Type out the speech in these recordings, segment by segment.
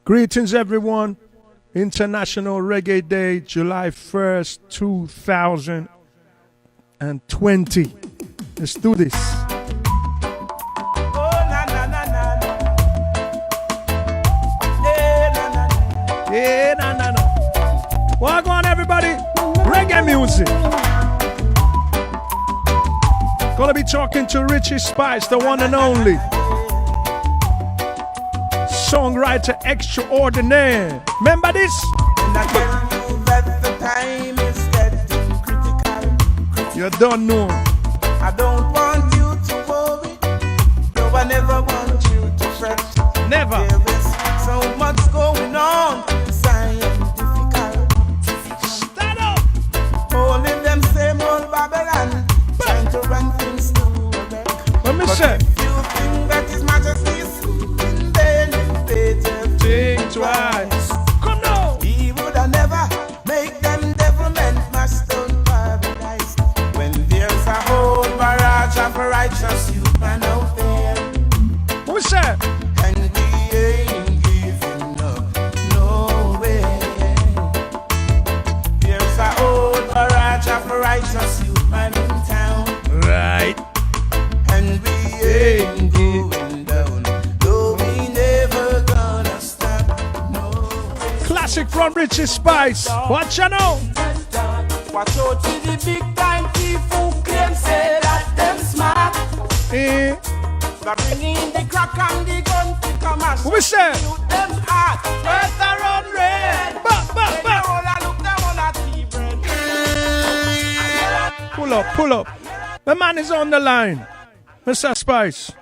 Greetings, everyone. International Reggae Day, July 1st, 2020. Let's do this. Yeah, na, na, na. Welcome on, everybody. Reggae music. Gonna be talking to Richie Spice, the one and only. Songwriter extraordinaire. Remember this? And I tell you that the time is getting critical. You don't know. I don't want you to worry. No, I never want you to fret. Never. There is so much going on. Scientifical. Stand up. Only them same old Babylon trying to run things to work. Let me But say. if you think that His Majesty is soothing, then you better Think twice. Come now. He would have never make them devilment stone paradise. When there's a whole barrage of righteous human out there, What's that? and we ain't giving up no way. There's a whole barrage of righteous human in town, Right. and we ain't going down. No, we never gonna stop. No. Classic from Richie Spice. Watch you know. Watch out to the big time thief who claim say that them smart. Eh. They're bringing the crack and the gun to come and What say? shoot them hard. Earth around red. Ba, ba, When ba. you all a look them on a tea bread. Pull up, pull up. The man is on the line. Mr. Spice.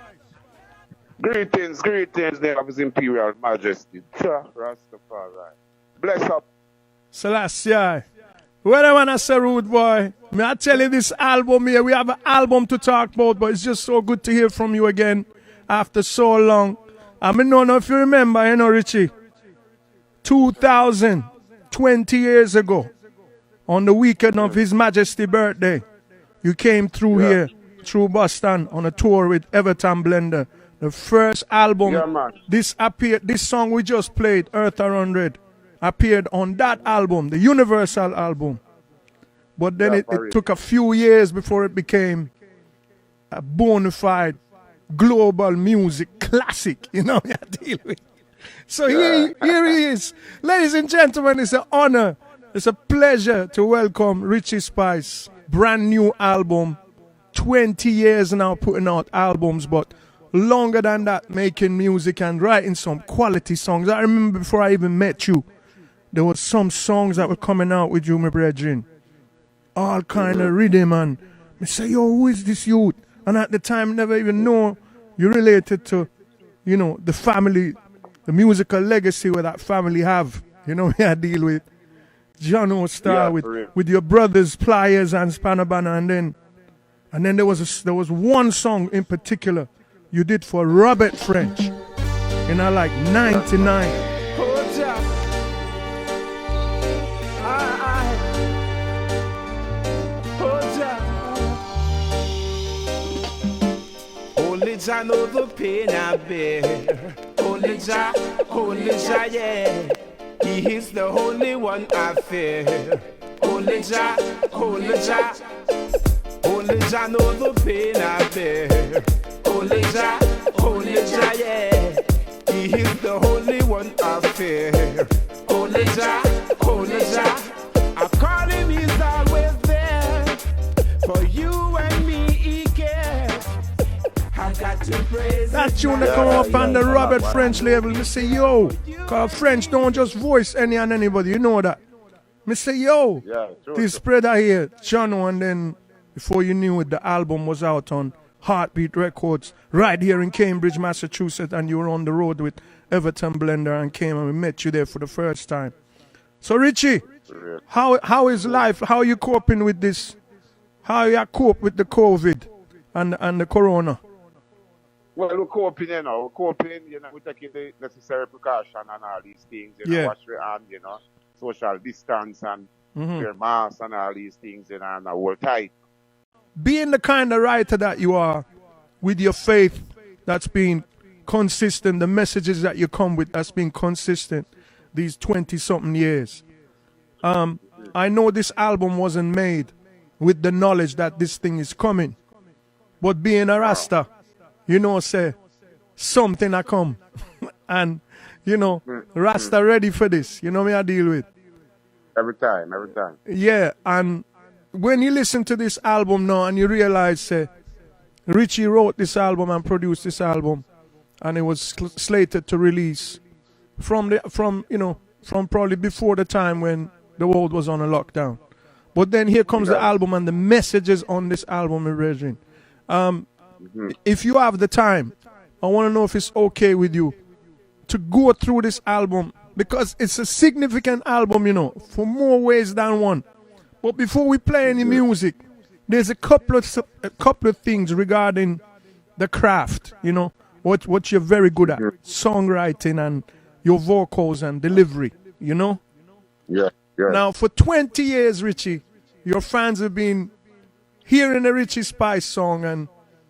Greetings, name of His Imperial Majesty, Cha Rastafari. Bless up. Selassie. What I wanna say, rude boy? May I tell you this album here? We have an album to talk about, but it's just so good to hear from you again after so long. I mean, don't know if you remember, you know, Richie. 2020 years ago, on the weekend of His Majesty's birthday, you came through here, through Boston, on a tour with Everton Blender. The first album, Yeah, man. this song we just played, Earth Around Red, appeared on that album, the Universal album. But then Yeah, it for real. took a few years before it became a bona fide global music classic, you know, we are dealing with. So here he is. Ladies and gentlemen, it's an honor, it's a pleasure to welcome Richie Spice. Brand new album, 20 years now putting out albums, but longer than that making music and writing some quality songs. I remember before I even met you, there was some songs that were coming out with you, my brethren. All kind of rhythm, and I say, yo, who is this youth? And at the time, never even know you related to, you know, the family, the musical legacy where that family have. You know, we had deal with John O'Star, Yeah, with for real. your brothers Pliers and Spanabana, and then there was one song in particular you did for Robert French, in like 99. Hold ya. Hold ya. Only Jah know the pain I bear. Only Jah, yeah. He is the only one I fear. Only Jah, only Jah. Only Jah know the pain I bear. Only Jah, yeah. He is the only one I fear. Only Jah, I call him, he's always there. For you and me, he cares. I got to praise That his tune that come up on the Robert French label, me say, yo, cause French don't just voice any and anybody, you know that. Me say, yo, Yeah, true. this spreader here, Chano, and then before you knew it, the album was out on Heartbeat Records, right here in Cambridge, Massachusetts, and you were on the road with Everton Blender and came and we met you there for the first time. So Richie, how is life? How are you coping with this? How you cope with the COVID and the corona? Well, we're coping, we're taking the necessary precaution and all these things, Yeah. wash your hands, social distance and wear masks and all these things, and we're tight. Being the kind of writer that you are, with your faith that's been consistent. The messages that you come with has been consistent these 20-something years. I know this album wasn't made with the knowledge that this thing is coming. But being a Rasta, you know, say, something I come. And, you know, Rasta ready for this. You know me I deal with. Every time. Yeah, and when you listen to this album now and you realize, say, Richie wrote this album and produced this album, and it was slated to release from probably before the time when the world was on a lockdown. But then here comes the album and the messages on this album, Reggie. If you have the time, I want to know if it's okay with you to go through this album, because it's a significant album, you know, for more ways than one. But before we play any music, there's a couple of things regarding the craft, you know, what you're very good at, songwriting and your vocals and delivery, you know? Yeah. Now, for 20 years, Richie, your fans have been hearing a Richie Spice song and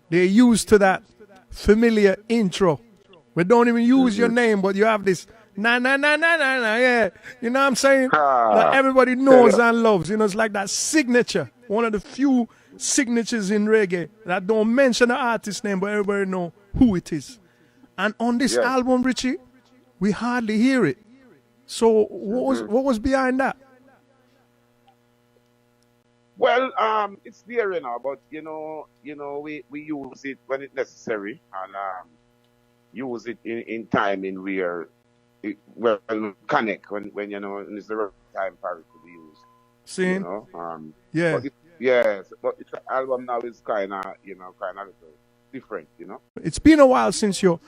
they're used to that familiar intro. We don't even use your name, but you have this na na na na na na, yeah. You know what I'm saying? That everybody knows and loves. You know, it's like that signature. One of the few signatures in reggae that don't mention the artist name, but everybody know who it is. And on this album, Richie, we hardly hear it. So what was behind that? Well, it's there, you know, but you know, we use it when it's necessary, and use it in timing where it connect when you know when it's the right time for it to be used. See? You know, yeah. But the album now is kind of different, you know. It's been a while since your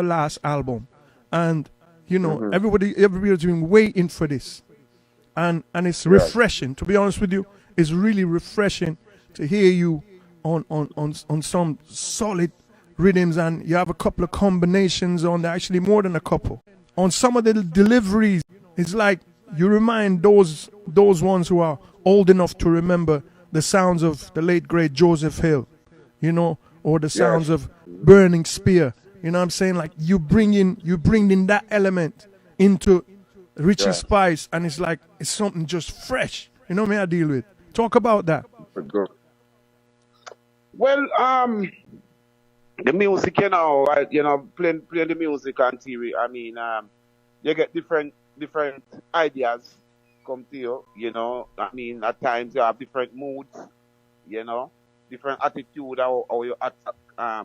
last album, and you know everybody's been waiting for this, and it's refreshing. To be honest with you, it's really refreshing to hear you on some solid rhythms, and you have a couple of combinations on there, actually more than a couple. On some of the deliveries, it's like you remind those ones who are old enough to remember the sounds of the late great Joseph Hill, you know, or the sounds of Burning Spear. You know what I'm saying? Like you bring in that element into Richie Spice, and it's like it's something just fresh. You know what I deal with? Talk about that. Well, the music, playing the music on TV. I mean, you get different ideas come to you. You know, I mean, at times you have different moods. You know, different attitude how you attack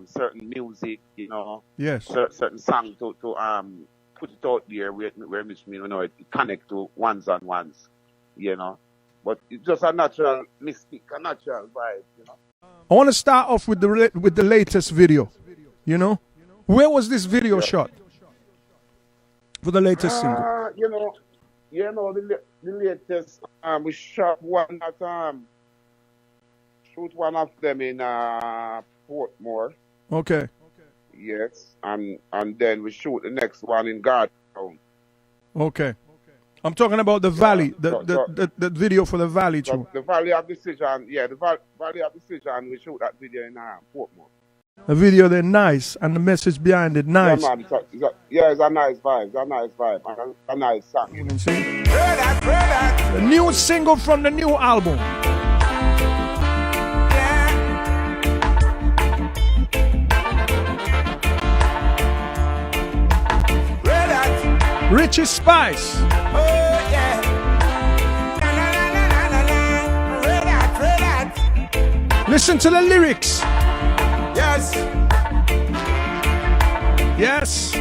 certain music. You know, certain song to put it out there where it connect to ones on ones. You know. But it's just a natural mystic, a natural vibe, you know. I want to start off with the latest video, you know. Where was this video shot for the latest single? The latest, we shot one at shoot one of them in Portmore. Okay. Yes, and then we shoot the next one in Gardtown. Okay. I'm talking about the Valley, the video for the Valley too. The Valley of Decision, the Valley of Decision, we shoot that video in Portmore. The video there nice, and the message behind it nice. Yeah, man, it's a nice vibe, and a nice song. You know what I'm saying? The new single from the new album. Richie Spice. Listen to the lyrics. Yes. Yes.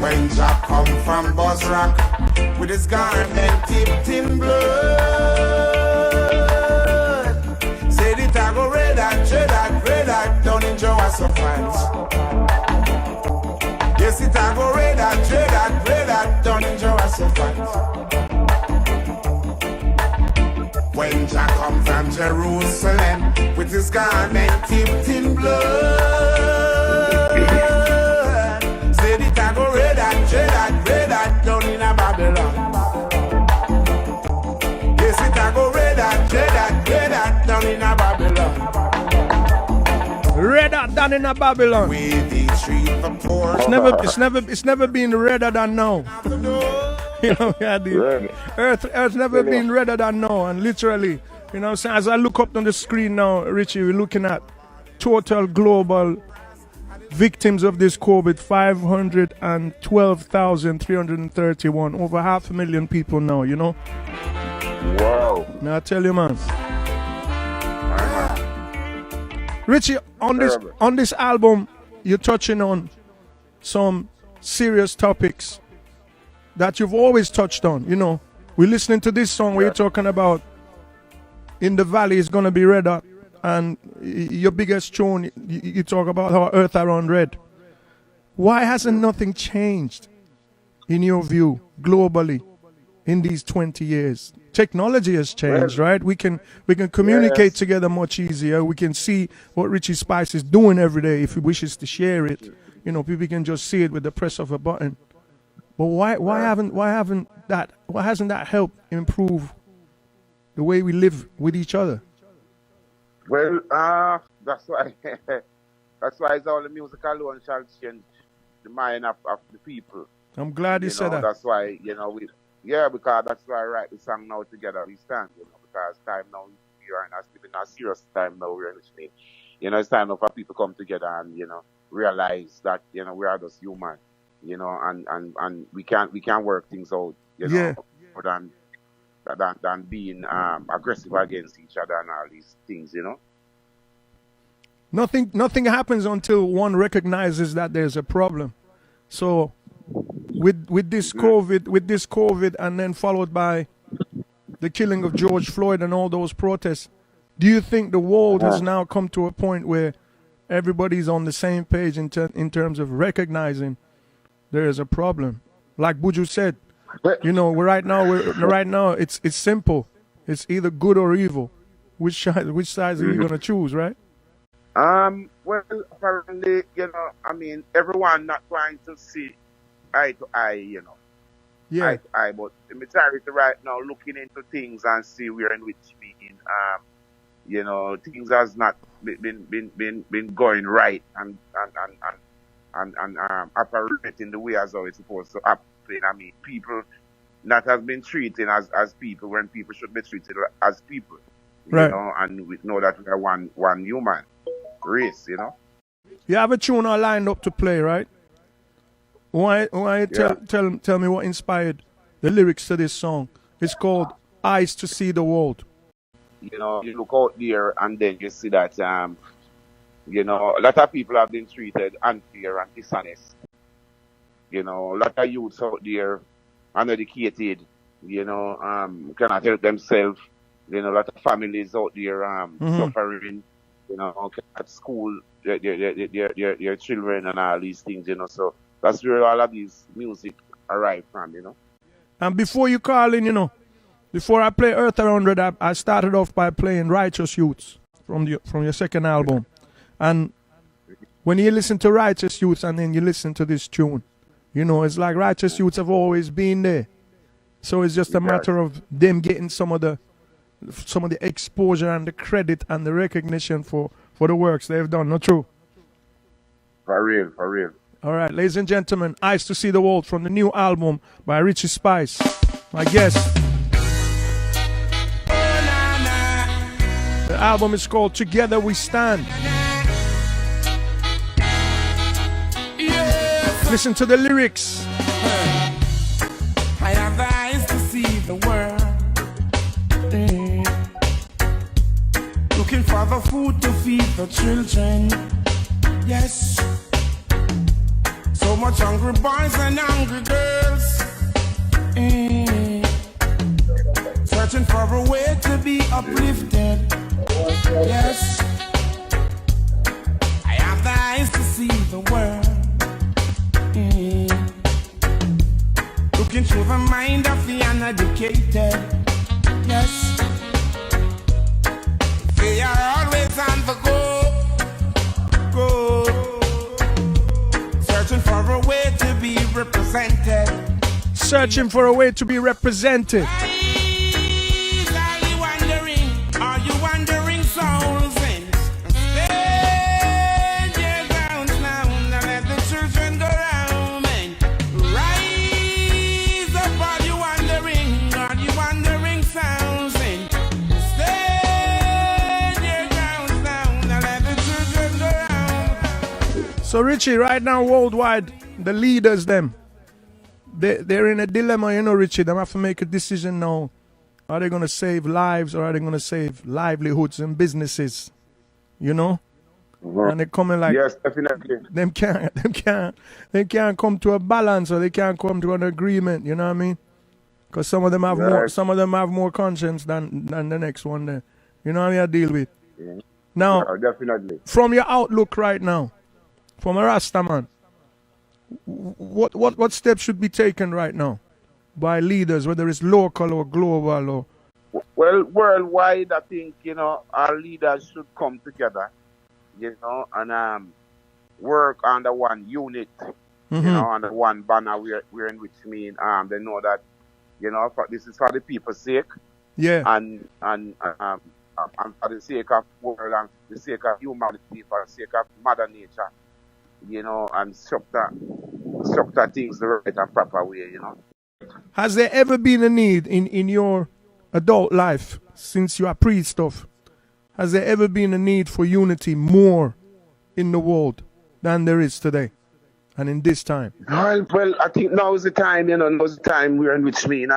When Jack come from Buzzrock with his garment tipped in blood, said it I go red hot, don't enjoy us so fans. Yes, it I go red hot, don't enjoy us so fans. When Jack come from Jerusalem with his garment tipped in blood, said it I go red hot, down in a Babylon. Yes, it I go red hot, down in a Babylon. than in a Babylon. It's never been redder than now. You know, Earth never been redder than now, and literally, you know, so as I look up on the screen now, Richie, we're looking at total global victims of this COVID, 512,331, over 500,000 people now, you know. Wow. Now I tell you, man. Richie, on this album, you're touching on some serious topics that you've always touched on. You know, we're listening to this song where you're talking about in the valley is gonna be redder, and your biggest tune, you talk about how Earth around red. Why hasn't nothing changed, in your view, globally, in these 20 years? Technology has changed, right? We can communicate together much easier. We can see what Richie Spice is doing every day if he wishes to share it. You know, people can just see it with the press of a button. But why hasn't that helped improve the way we live with each other? Well, that's why it's all the music alone shall change the mind of the people. I'm glad you said that. That's why, you know, because that's why I write the song now together we stand, you know, because time now we are living in a serious time now we're in between. You know, it's time now for people to come together and, you know, realize that, you know, we are just human, you know, and we can work things out, you know, more than being aggressive against each other and all these things, you know. Nothing happens until one recognizes that there's a problem. So with this COVID, and then followed by the killing of George Floyd and all those protests, do you think the world has now come to a point where everybody's on the same page in terms of recognizing there is a problem? Like Buju said, you know, right now it's simple. It's either good or evil. Which side are you gonna choose, right? Well, apparently, you know, I mean, everyone not trying to see eye to eye, you know. Yeah. Eye to eye, but the majority right now looking into things and see where in which being, you know, things has not been going right and operating the way as how it's supposed to happen. I mean, people not has been treated as people when people should be treated as people. You know, and we know that we are one human race, you know. You have a tune all lined up to play, right? Why tell me what inspired the lyrics to this song? It's called Eyes to See the World. You know, you look out there and then you see that, you know, a lot of people have been treated unfair and dishonest. You know, a lot of youths out there uneducated, you know, cannot help themselves. You know, a lot of families out there suffering, you know, at school, their children and all these things, you know. So that's where all of these music arrive from, you know. And before you call in, you know, before I play Earth Around Red, I started off by playing Righteous Youths from your second album. And when you listen to Righteous Youths and then you listen to this tune, you know, it's like Righteous Youths have always been there. So it's just a matter of them getting some of the exposure and the credit and the recognition for the works they've done. Not true? For real. All right, ladies and gentlemen, Eyes to See the World from the new album by Richie Spice. My guest. The album is called Together We Stand. Listen to the lyrics. I have eyes to see the world. Looking for the food to feed the children. Yes. So much hungry boys and hungry girls. Searching for a way to be uplifted. Yes. I have the eyes to see the world. Looking through the mind of the uneducated. Yes. They are always on the go. Searching for a way to be represented. Searching for a way to be represented. Are you wandering souls in So Richie, right now worldwide, the leaders they're in a dilemma, you know, Richie. They have to make a decision now. Are they gonna save lives or are they gonna save livelihoods and businesses? You know? And they're coming like, yes, definitely. They can't come to a balance, or they can't come to an agreement. You know what I mean? Because some of them have more conscience than the next one. There, you know what I deal with. Yeah. Now, definitely. From your outlook right now, from a Rasta man, what steps should be taken right now by leaders, whether it's local or global or? Well, worldwide, I think, you know, our leaders should come together, you know, and work under one unit, you know, under one banner. We're in which mean they know that, you know, this is for the people's sake, and for the sake of world and the sake of humanity, for the sake of Mother Nature, you know, and structure things the right and proper way, you know. Has there ever been a need in your adult life, since you are priest of, has there ever been a need for unity more in the world than there is today and in this time? Well, I think now is the time, you know, now's the time we're in which mean,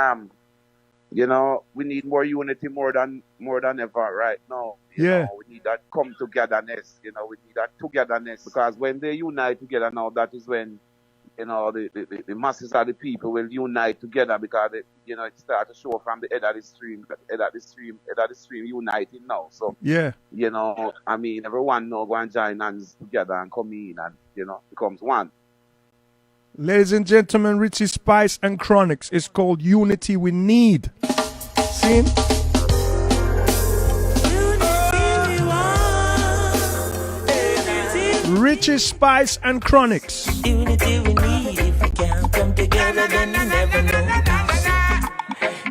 you know, we need more unity more than ever right now. You know, we need that come togetherness, you know, we need that togetherness, because when they unite together now, that is when, you know, the masses of the people will unite together, because you know, it starts to show from the head of the stream uniting now. So you know, I mean, everyone now go and join hands together and come in and, you know, becomes one. Ladies and gentlemen, Richie Spice and CHRONIXX is called Unity We Need. See? Richie Spice and CHRONIXX. Unity we need. If we can't come together, then you never know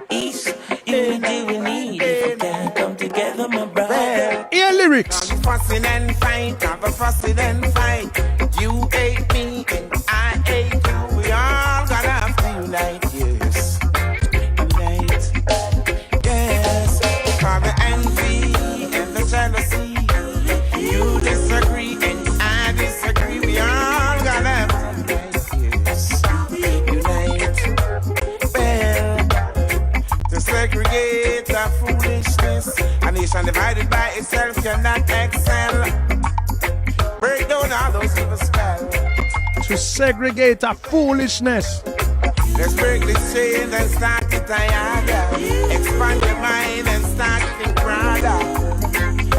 peace. Unity we need. If we can't come together, my brother. Ear lyrics. Fussing and fight, have a fussing and fight. You hate me and I hate you. We all gotta have to unite, yes. Unite, yes. For the envy and the jealousy, you disagree and I disagree. We all gotta have to unite, yes. Unite, well, to segregate our foolishness. A nation divided by itself cannot excel. Break down all those evil spells. To segregate our foolishness. Let's break this chain and start it higher. Expand your mind and start to think broader.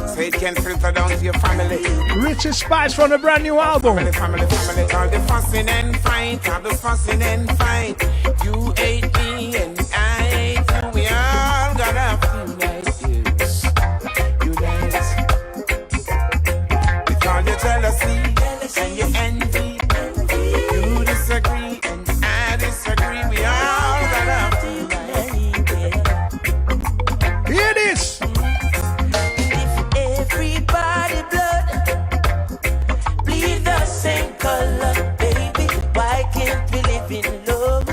So it can filter down to your family. Richie Spice from a brand new album. Family. All the fussing and fight, all the fussing and fight. You hate me and I hate you. We all gotta have to unite, yes. Unite. With all your jealousy and your envy. You disagree and I disagree. We all gotta have to unite. Hear this. If everybody blood bleed the same color, baby, why can't we live in love?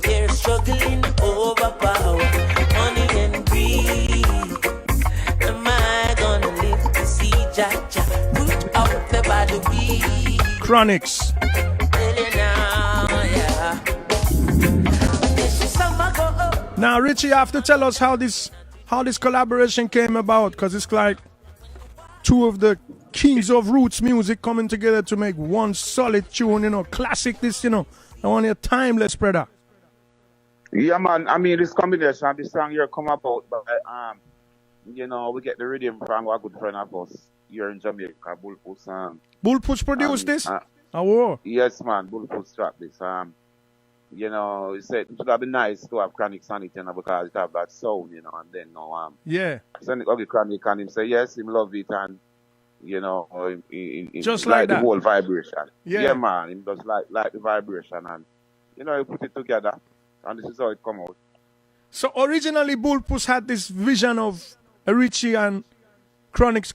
We're struggling over power, money and greed. Am I gonna live to see Jaja root out the body weed? CHRONIXX. Now, Richie, you have to tell us how this collaboration came about, because it's like two of the kings of roots music coming together to make one solid tune, you know, classic this, you know. I want a timeless, brother. Yeah, man. I mean, this combination of this song here come about, but you know, we get the rhythm from a good friend of us here in Jamaica, Bullpuss. Bullpuss produced this? Oh, yes, man. Bullpuss trapped this. You know, he said it would have been nice to have CHRONIXX on it, you know, because it have that sound, you know, and then send it to CHRONIXX and him say yes, him love it, and you know, just like the that. whole vibration. Yeah, man, him just like the vibration, and you know, he put it together, and this is how it come out. So originally, Bullpuss had this vision of a Richie and CHRONIXX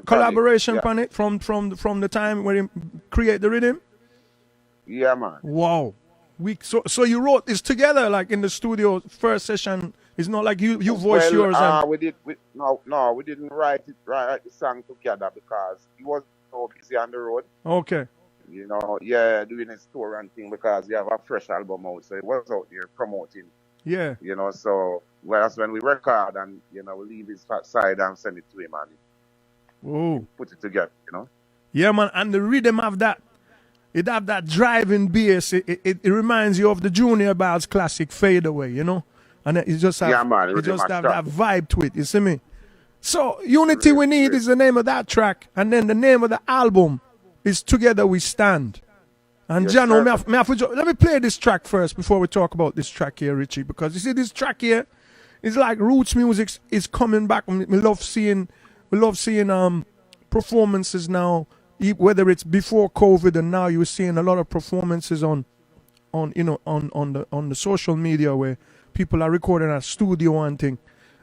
collaboration on it from the time where he create the rhythm. Yeah, man. Wow. So you wrote this together, like in the studio first session. It's not like you voiced yours. We didn't write the song together, because so busy on the road. Okay. You know, yeah, doing his tour and thing because we have a fresh album out, so he was out there promoting. Yeah. You know, so that's when we record and we leave his side and send it to him and Whoa. put it together. You know. Yeah, man, and the rhythm of that, it have that driving bass. It reminds you of the Junior Bard's classic Fade Away, you know, and it just have, man, it just have that vibe to it. You see me? So Unity We Need is the name of that track, and then the name of the album is Together We Stand. And yes, Jano, let me play this track first before we talk about this track here, Richie, because you see this track here, it's like roots music is coming back. We love seeing performances now, whether it's before COVID and now you're seeing a lot of performances on the social media where people are recording at studio and thing,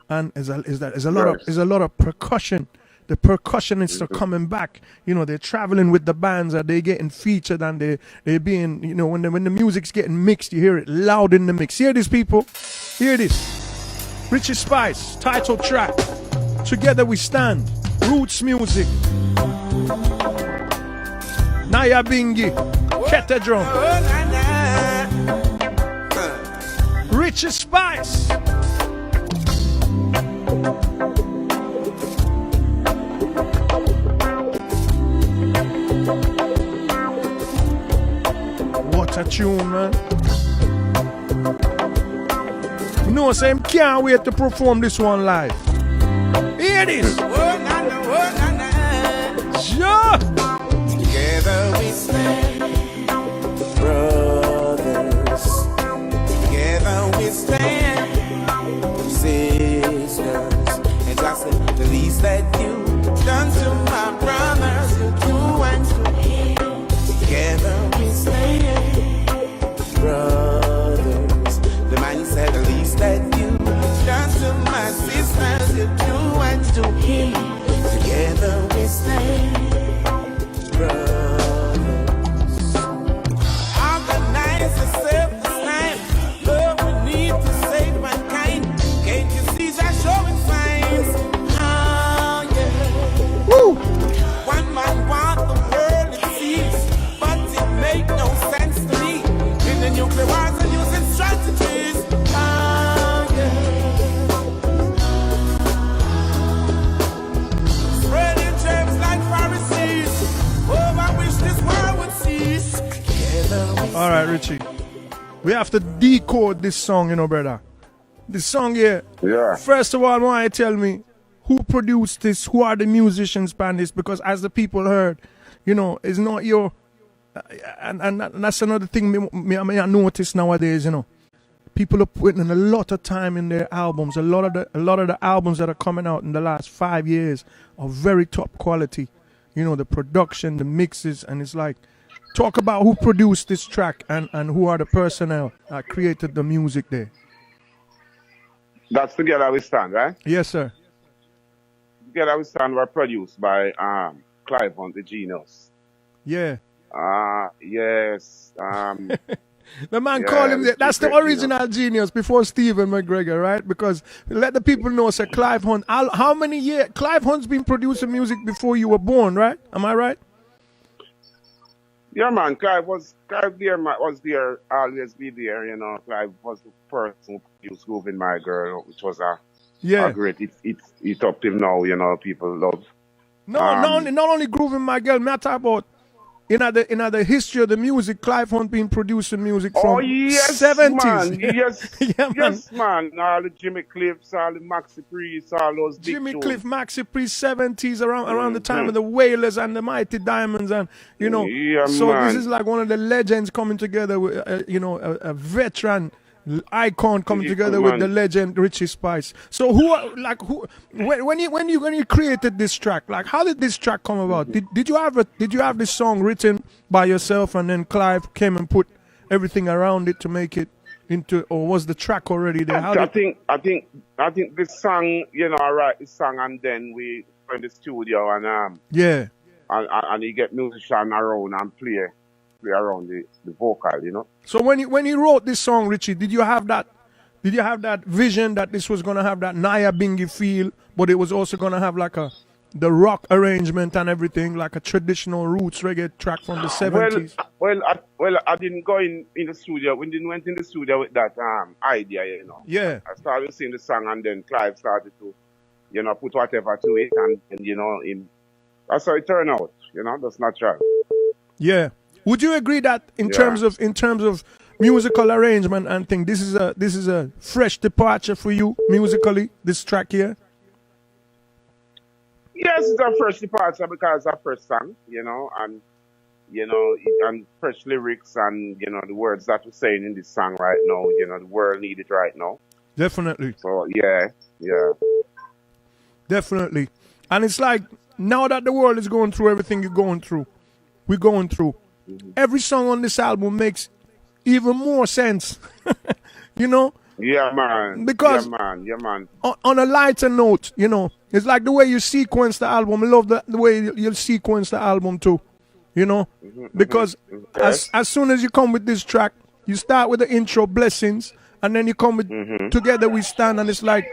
and there's a lot of percussion. The percussionists are coming back. You know, they're traveling with the bands, and they're getting featured, and they're being, you know, when the music's getting mixed, you hear it loud in the mix. Hear this, people. Hear this. Richie Spice, title track. Together We Stand. Roots music. Naya Bingi. Keta drum. Richie Spice. What a tune, man. You know, so I can't wait to perform this one live. Hear this. Sure. Together we stand, brothers. Together we stand, sisters. And just the least that you done to my brothers, you do and to him. Together we stand, brothers. The man said the least that you done to my sisters, you do and to him. Together we stand, brothers. Organize yourself this time. Love we need to save mankind. Can't you see that showing signs? Oh yeah. Woo. One man want the world it sees, but it make no sense to me. In the nuclear wars and using strategies. Oh yeah. Spreading germs like Pharisees. Oh, I wish this world would cease. All right, Richie. We have to decode this song, you know, brother. This song here. Yeah. First of all, why you tell me who produced this? Who are the musicians behind this? Because as the people heard, you know, it's not your. And that's another thing I notice nowadays. You know, people are putting a lot of time in their albums. A lot of the albums that are coming out in the last 5 years are very top quality. You know, the production, the mixes, and it's like, talk about who produced this track and who are the personnel that created the music there. That's Together We Stand, right? Yes, sir. Together We Stand were produced by Clive Hunt, the genius. Yeah. Yes. The man called him, that's the original genius before Stephen McGregor, right? Because let the people know, sir, Clive Hunt, how many years? Clive Hunt's been producing music before you were born, right? Am I right? Yeah, man. Clive was there, always be there, you know. Clive was the person who produced Groovin' My Girl, which was a great, it's up till now, you know, people love. Not only Groovin' My Girl, matter about in the history of the music, Clive Hunt been producing music from 70s. Man. Yes, yeah, man. Yes, man. All the Jimmy Cliffs, all the Maxi Priest, all those big Jimmy tunes. Cliff, Maxi Priest, 70s, around the time of the Wailers and the Mighty Diamonds, and you know. Yeah, so man. this is like one of the legends coming together with, a veteran icon coming together with the legend Richie Spice. So when you created this track, like how did this track come about? Did you have this song written by yourself and then Clive came and put everything around it to make it into, or was the track already there? I think this song, you know, I write this song and then we go in the studio and and you get musician around and play around the vocal, you know. So when you wrote this song, Richie, did you have that vision that this was gonna have that Naya Bingi feel, but it was also gonna have like the rock arrangement and everything, like a traditional roots reggae track from the 70s? I didn't go in the studio. We didn't went in the studio with that idea, you know. Yeah. I started singing the song, and then Clive started to, you know, put whatever to it, and you know, that's how it turned out. You know, that's natural. Yeah. Would you agree that in terms of musical arrangement and thing, this is a fresh departure for you musically? This track here. Yes, it's a fresh departure because it's our first song, you know, and you know, and fresh lyrics, and you know, the words that we're saying in this song right now, you know, the world need it right now. Definitely. So yeah. Definitely. And it's like, now that the world is going through everything we're going through, every song on this album makes even more sense. You know? Yeah, man. Because yeah, man. On a lighter note, you know, it's like the way you sequence the album. I love the way you sequence the album too, you know? Because as soon as you come with this track, you start with the intro, Blessings, and then you come with Together We Stand, and it's like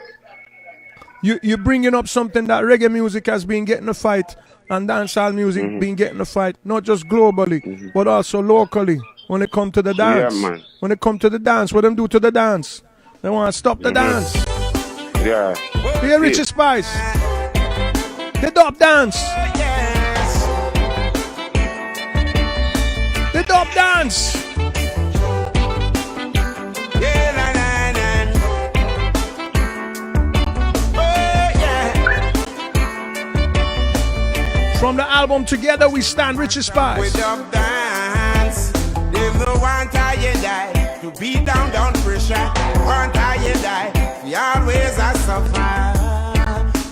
you're bringing up something that reggae music has been getting a fight, and dancehall music been getting a fight, not just globally, but also locally when it come to the dance. Yeah, man. When it come to the dance, what them do to the dance? They want to stop the dance. Yeah. Here, Richie Spice. The dub dance. The dub dance. From the album Together We Stand, Richie Spice. We dub dance. There's no one tie you die to beat down pressure. One tie you die. We always a suffer.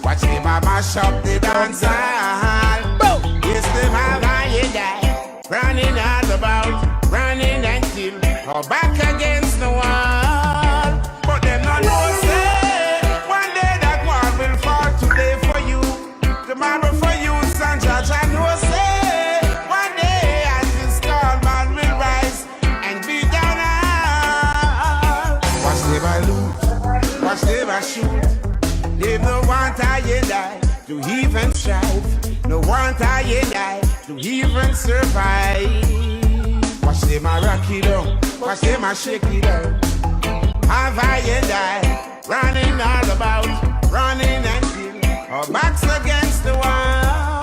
Watch them a mash up the dance hall. Yes, them have how you die. Running all about, running until or back against the wall. But them not know say one day that one will fall today for you, tomorrow for you. Judge, I know say one day as this tall man will rise and be down out. Watch them I loot, watch them I shoot. They no want I die to even strive, no want I die to even survive. Watch them I rock it up, watch them I shake it up. Have I die, running all about, running until our backs against the wall.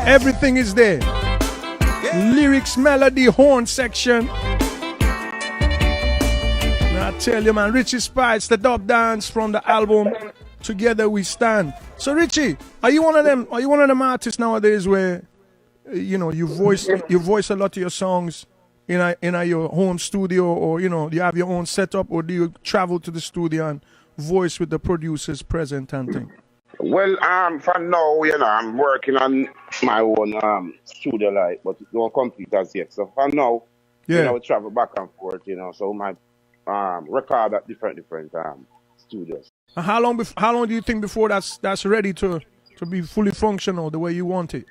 Everything is there. Lyrics, melody, horn section. Now I tell you, man, Richie Spice, the dub dance from the album Together We Stand. So Richie, are you one of them artists nowadays where you know you voice a lot of your songs in your home studio, or you know you have your own setup, or do you travel to the studio and voice with the producers present and thing? Well, for now, you know, I'm working on my own studio life, but it don't complete as yet. So for now, you know, we travel back and forth, you know, so my record at different studios. And how long do you think before that's ready to be fully functional the way you want it?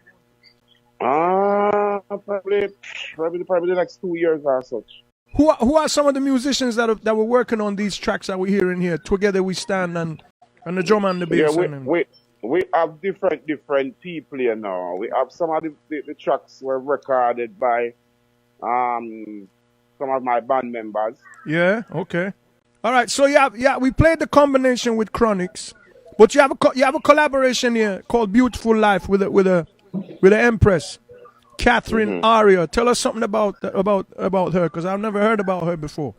Probably the next 2 years or such. Who are some of the musicians that were working on these tracks that we're hearing here? Together We Stand and the drum and the bass. Yeah, we have different people, you know. We have some of the tracks were recorded by some of my band members. Yeah, okay. All right, so we played the combination with CHRONIXX, but you have a collaboration here called Beautiful Life with the Empress, Catherine Aria. Tell us something about her, because I've never heard about her before.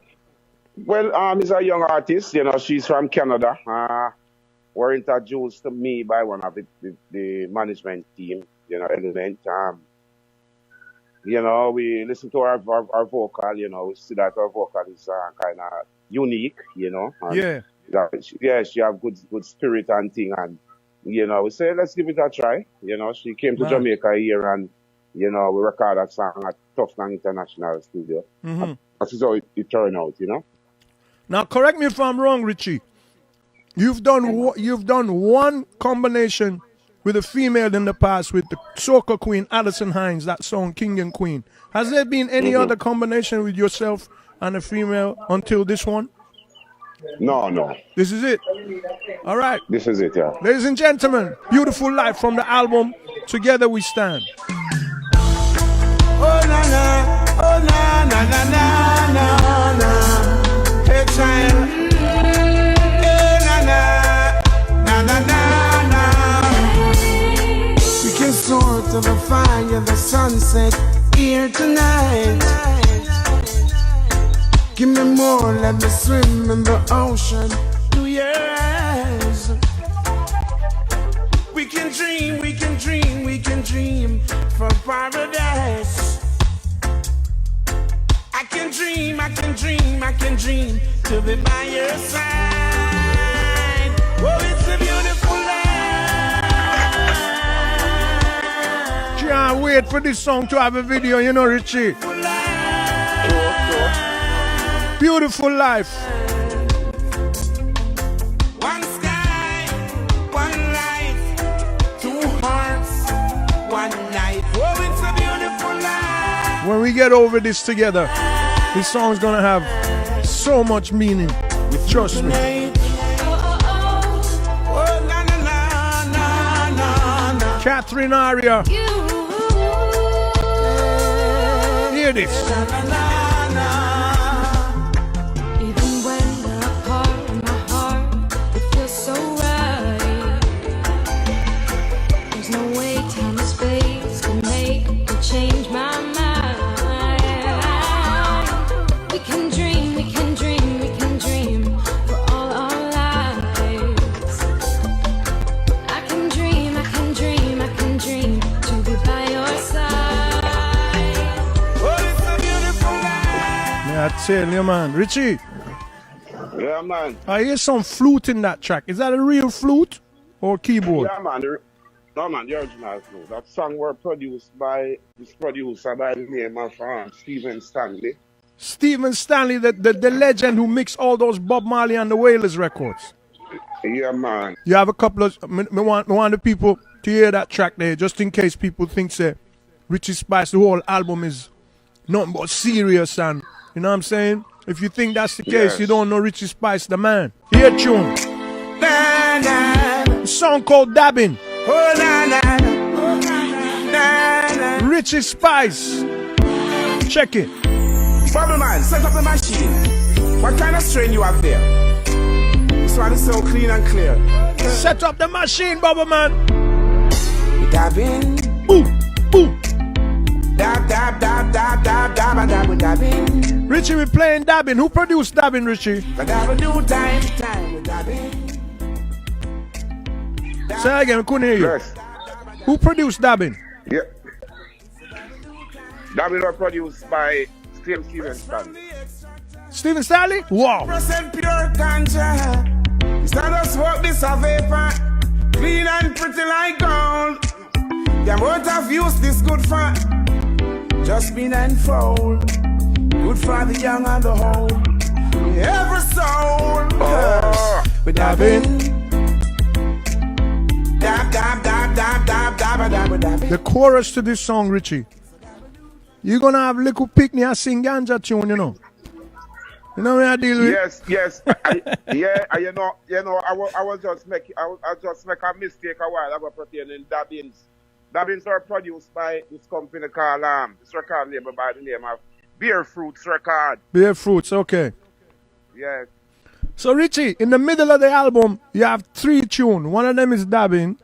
Well, she's a young artist, you know. She's from Canada. Were introduced to me by one of the management team, you know, Element. You know, we listen to our vocal, you know, we see that our vocal is kind of unique, you know. And she have good spirit and thing, and you know, we say let's give it a try. You know, she came to Jamaica here, and you know, we recorded that song at Tough Gang International Studio. That is how it turned out, you know. Now, correct me if I'm wrong, Richie. You've done one combination with a female in the past with the soca queen Alison Hines, that song King and Queen. Has there been any other combination with yourself and a female until this one? No. This is it. All right. This is it, yeah. Ladies and gentlemen, Beautiful Life from the album Together We Stand. Oh na na, oh na na na na na na. Hey child, hey na na na na na. We can soar to the fire, the sunset here tonight. Give me more, let me swim in the ocean through your eyes. We can dream, we can dream, we can dream for paradise. I can dream, I can dream, I can dream to be by your side. Oh, it's a beautiful life. Can't wait for this song to have a video, you know, Richie. Beautiful Life. One sky, one life, two hearts, one night. Oh, it's a beautiful life. When we get over this together, this song's gonna have so much meaning. Trust me. Oh, na na na na na. Catherine Aria. Hear this. Even when we're apart in my heart, it feels so right. There's no way time and space can make or change my mind. We can dream, we can dream, we can dream for all our lives. I can dream, I can dream, I can dream to be by your side. Oh, it's a beautiful life. Yeah, I tell you, man. Richie, Yeah, man. I hear some flute in that track. Is that a real flute or keyboard? Yeah, man. No, man, the original flute. That song was produced by this producer by the name of Stephen Stanley. Stephen Stanley, the legend who mixed all those Bob Marley and the Wailers records. Yeah, man. You have a couple of, I want the people to hear that track there, just in case people think, say, Richie Spice, the whole album is nothing but serious and, you know what I'm saying? If you think that's the case, Yes. you don't know Richie Spice, the man. Hear tune. Na na, A song called Dabbing. oh na na, oh na na. Richie Spice. Check it. Bubble man, set up the machine. What kind of strain you have there? This one is so clean and clear. Set up the machine, Bubba Man. Dabbing, Boo, boo. dab dab dab dab dab dab dab dabbing. Richie, we playing Dabbing. Who produced Dabbing, Richie? Dab do time dabbing. Say again, we couldn't hear you. Yes. Who produced Dabbing? Yeah. That was produced by Stephen Stanley. Stephen Stanley? Wow. Percent pure ganja. Stand us smoke this a vapor. Clean and pretty like gold. The amount of use this good for. Just been unfold. Good for the young and the old. Every soul. Oh. With dabbing. Dab dab dab dab dab dab dab dab. The chorus to this song, Richie. You're gonna have little picnic and sing ganja tune, you know. You know what I deal with? Yes. You know, I was just make a mistake a while ago pertaining Dabbins. Dabbins are produced by this company called this record label by the name of Beer Fruits Record. Beer Fruits, okay. Yeah. So Richie, in the middle of the album, you have 3 tunes. One of them is Dabbing.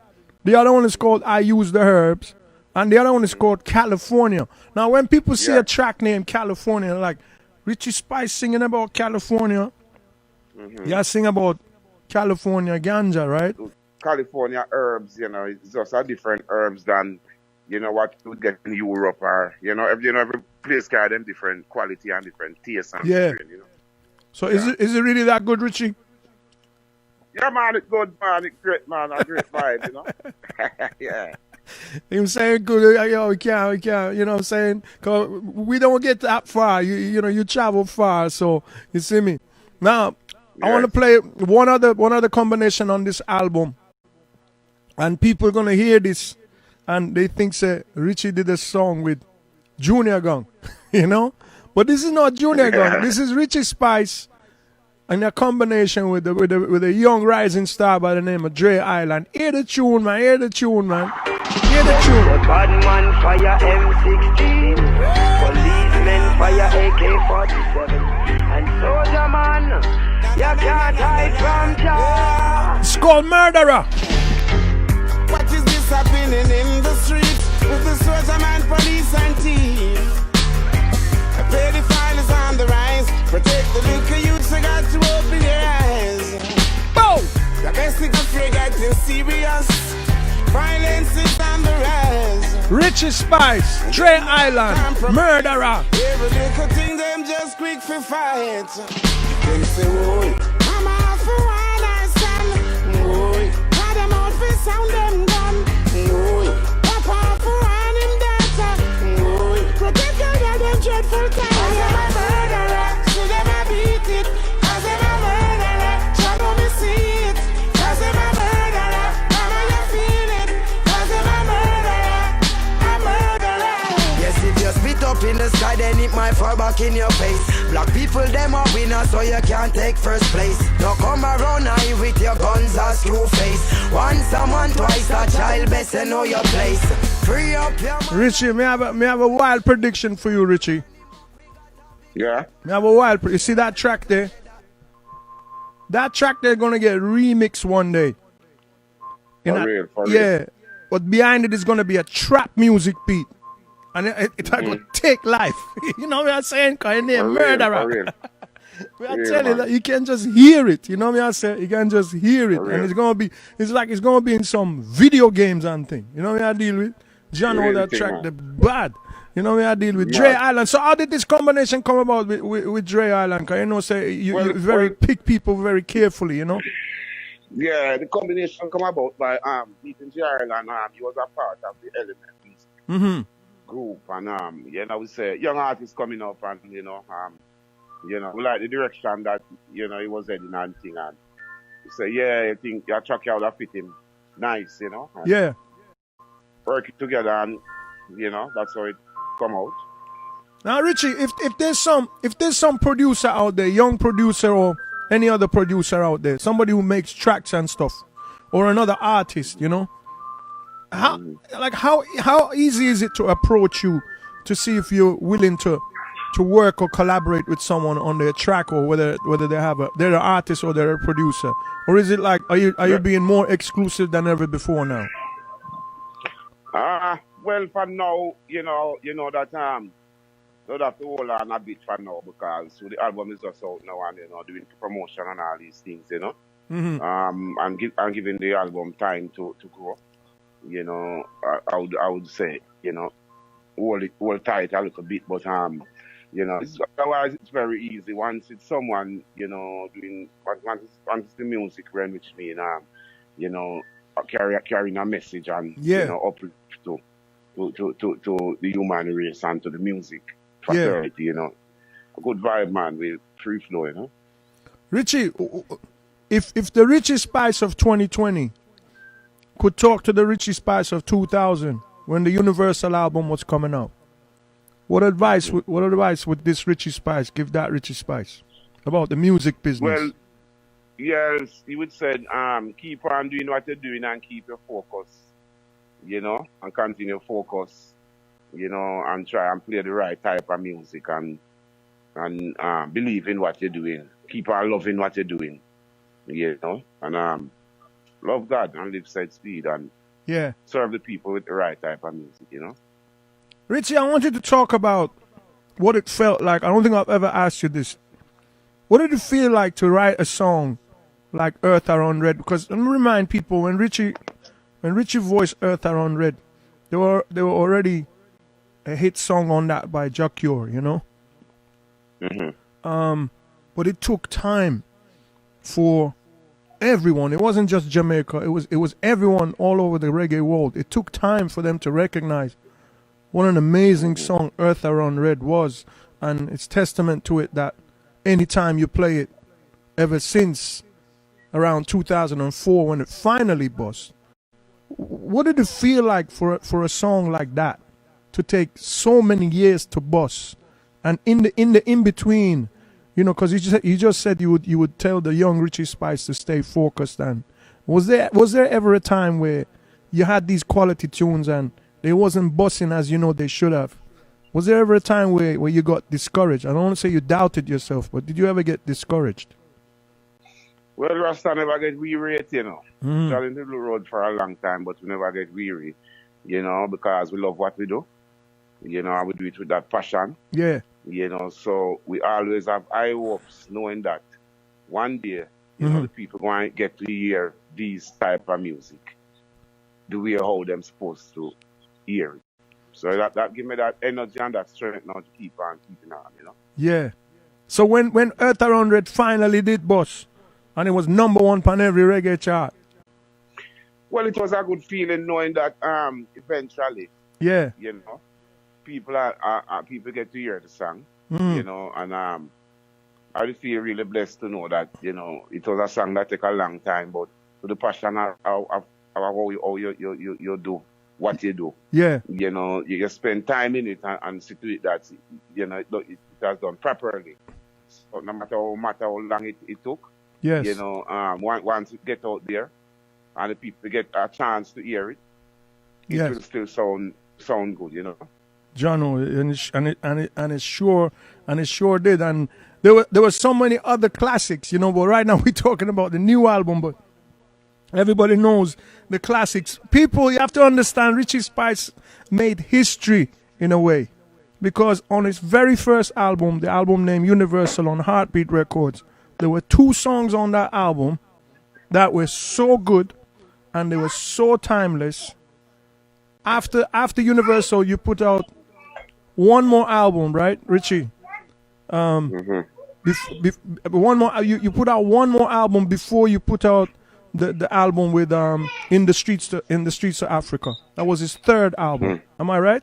The other one is called I Use the Herbs. And the other one is called California. Now, when people see a track named California, like Richie Spice singing about California, you sing about California ganja, right? California herbs, you know, it's just a different herbs than, you know, what you get in Europe or, every place got them different quality and different taste and different, you know. So is it really that good, Richie? Yeah, man, it's good, man. It's great, man. A great vibe, you know. Yeah. I'm saying good, we can't, you know what I'm saying? Cause we don't get that far. You know, you travel far, so you see me. Now, I want to play one other combination on this album. And people are gonna hear this and they think say Richie did a song with Junior Gang, you know? But this is not Junior Gang. This is Richie Spice in a combination with a young rising star by the name of Dre Island. Hear the tune, man. Hear the tune, man. Hear the tune. The bad man fire M16, policemen fire AK-47, and soldier man, you can't hide from Jah. It's called Murderer. What is this happening in the streets with the soldier man, police and team? A pedophile is on the rise. Protect the little youths, I got to open your eyes. Boom! The best thing of free getting serious. Violence is on the rise. Richie Spice, Dre Island, Murderer. Every little thing them just quick for fight. Them say, "Oi, I'm out for one I stand. Oi, got them out for sound them gun. Oi, papa for one him data. Oi, protect your dad them dreadful time. Cause them a murderer, so them a beat it. Cause them a murderer, shadow me see it. Cause them a murderer, mama you feel it. Cause them a murderer. Yes, if you spit up in the sky, then it might fall back in your face. Black people, them are winners, so you can't take first place. Now come around here with your guns or screw face. Once a man, twice a child, best to know your place. Free up your mind. Richie, me have a wild prediction for you, Richie. Yeah. Me have a wild You see that track there? That track there gonna get remixed one day. For real. Yeah. But behind it is gonna be a trap music beat. And it's gonna take life. You know what I'm saying? Cause your name Murderer. I tell you that you can just hear it. You know what I'm saying? You can just hear it. And it's gonna be in some video games and thing. You know what I deal with? John all that track the bad. You know what I deal with? Dre Island. So how did this combination come about with Dre Island? Cause you know say you very pick people very carefully, you know? Yeah, the combination come about by meeting Gerald and he was a part of the Element group and we say young artists coming up and we like the direction that he was heading and thing and we say I think your track would have fit him nice, and work it together and that's how it come out. Now Richie, if there's some producer out there, young producer or any other producer out there, somebody who makes tracks and stuff, or another artist, how easy is it to approach you to see if you're willing to work or collaborate with someone on their track, or whether they're an artist or they're a producer, or is it like are you being more exclusive than ever before now? Well, for now, that don't have to hold on a bit for now because the album is just out now and doing promotion and all these things, and giving the album time to grow. I would say, hold tight a little bit, but otherwise it's very easy once it's someone, doing once the music run which mean carrying a message and uplift to the human race and to the music fraternity, a good vibe, man, with free flow, Richie, if the Richie Spice of 2020 could talk to the Richie Spice of 2000 when the Universal album was coming out, what advice would this Richie Spice give that Richie Spice about the music business? Well, yes, he would say, keep on doing what you're doing and keep your focus, and continue focus, and try and play the right type of music and believe in what you're doing. Keep on loving what you're doing, and love God and live side speed and serve the people with the right type of music, Richie, I want you to talk about what it felt like. I don't think I've ever asked you this. What did it feel like to write a song like Earth Around Red? Because let me remind people, when Richie voiced Earth Around Red, they were already a hit song on that by CHRONIXX, but it took time for everyone. It wasn't just Jamaica. It was everyone all over the reggae world. It took time for them to recognize what an amazing song Earth Around Red was, and it's testament to it that anytime you play it, ever since around 2004 when it finally bust, what did it feel like for a song like that to take so many years to bust, and in between You know, because you just said you would tell the young Richie Spice to stay focused. And was there ever a time where you had these quality tunes and they wasn't busting as you know they should have? Was there ever a time where you got discouraged? I don't want to say you doubted yourself, but did you ever get discouraged? Well, Rasta never get weary, you know. Traveling the road for a long time, but we never get weary, you know, because we love what we do. You know, and we do it with that passion. Yeah. You know, so we always have high hopes, knowing that one day, you know, the people going to get to hear these type of music the way how them supposed to hear it. So that give me that energy and that strength now to keep on keeping on, you know. Yeah. So when Earth Around Red finally did bust, and it was number one on every reggae chart. Well, it was a good feeling knowing that eventually, yeah, you know, people people get to hear the song, you know, and I feel really blessed to know that, you know, it was a song that took a long time, but to the passion of how you do what you do. Yeah. You know, you spend time in it and see to it that, you know, it has done properly. So no matter how long it took, yes, you know, once it get out there and the people get a chance to hear it, it yes, will still sound good, you know. Jono, and it sure did. And there were so many other classics, you know, but right now we're talking about the new album, but everybody knows the classics. People, you have to understand, Richie Spice made history in a way, because on his very first album, the album named Universal on Heartbeat Records, there were 2 songs on that album that were so good and they were so timeless. After Universal, you put out one more album, right, Richie? One more. You put out one more album before you put out the album with In the Streets to Africa. That was his third album. Am I right?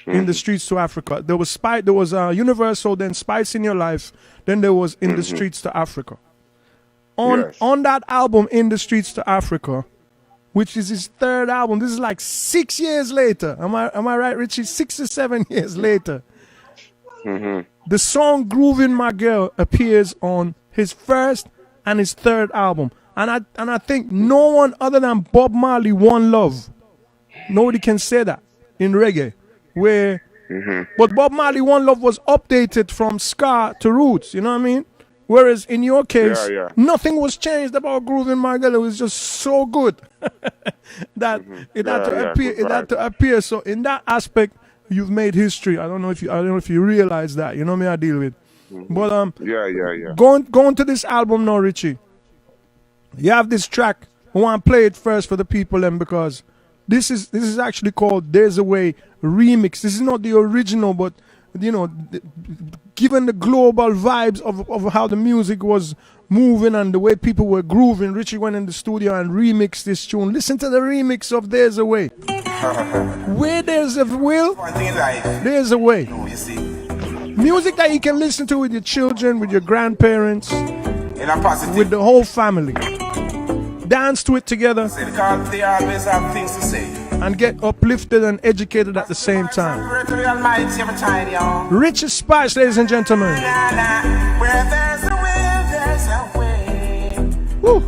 In the Streets to Africa. There was Universal, then Spice in Your Life, then there was In the Streets to Africa. On that album, In the Streets to Africa, which is his third album, this is like 6 years later. Am I right, Richie? 6 or 7 years later. The song "Groovin' My Girl" appears on his first and his third album. And I think no one other than Bob Marley, One Love. Nobody can say that in reggae. But Bob Marley, One Love was updated from ska to roots, you know what I mean? Whereas in your case, nothing was changed about Groovin' My Girl. It was just so good that it had to appear. It had to appear. So in that aspect, you've made history. I don't know if you realize that. You know me, I deal with. But Going to this album now, Richie. You have this track. I want to play it first for the people, then, because this is actually called "There's a Way" remix. This is not the original, but you know, given the global vibes of how the music was moving and the way people were grooving, Richie went in the studio and remixed this tune. Listen to the remix of "There's a Way." Where there's a will, there's a way. Music that you can listen to with your children, with your grandparents, with the whole family. Dance to it together and get uplifted and educated at the same time. Richie Spice, ladies and gentlemen. Where there's a will, there's a way. Woo.